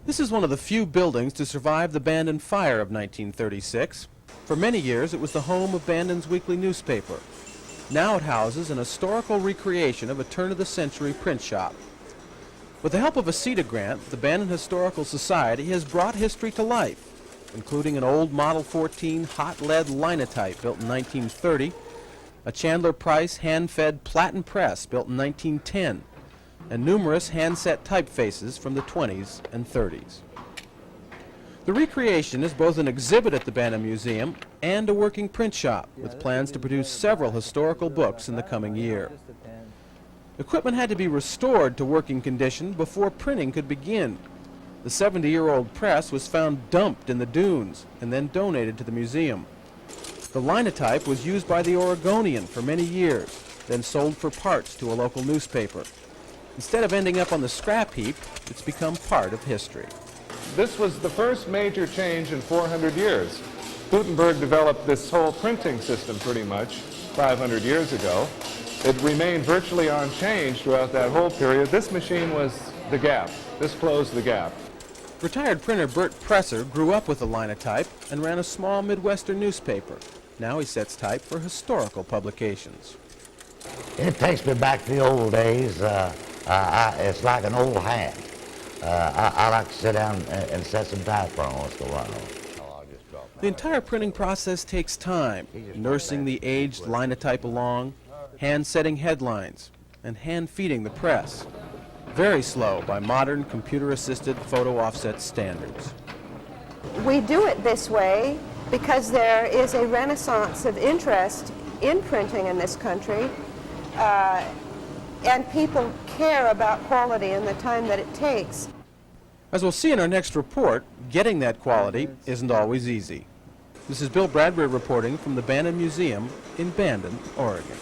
This is one of the few buildings to survive the Bandon fire of 1936. For many years, it was the home of Bandon's weekly newspaper. Now it houses an historical recreation of a turn-of-the-century print shop. With the help of a CETA grant, the Bandon Historical Society has brought history to life, including an old Model 14 hot lead linotype built in 1930, a Chandler Price hand-fed platen press built in 1910, and numerous hand-set typefaces from the 20s and 30s. The recreation is both an exhibit at the Bandon Museum and a working print shop with plans to produce several historical books in the coming year. Equipment had to be restored to working condition before printing could begin. The 70-year-old press was found dumped in the dunes and then donated to the museum. The linotype was used by the Oregonian for many years, then sold for parts to a local newspaper. Instead of ending up on the scrap heap, it's become part of history. This was the first major change in 400 years. Gutenberg developed this whole printing system pretty much 500 years ago. It remained virtually unchanged throughout that whole period. This machine was the gap. This closed the gap. Retired printer Bert Presser grew up with the linotype and ran a small Midwestern newspaper. Now he sets type for historical publications. It takes me back to the old days. It's like an old hand. I like to sit down and set some type for once in a while. The entire printing process takes time, nursing the aged linotype along, hand-setting headlines, and hand-feeding the press. Very slow by modern computer-assisted photo offset standards. We do it this way because there is a renaissance of interest in printing in this country, and people care about quality and the time that it takes. As we'll see in our next report, getting that quality isn't always easy. This is Bill Bradbury reporting from the Bandon Museum in Bandon, Oregon.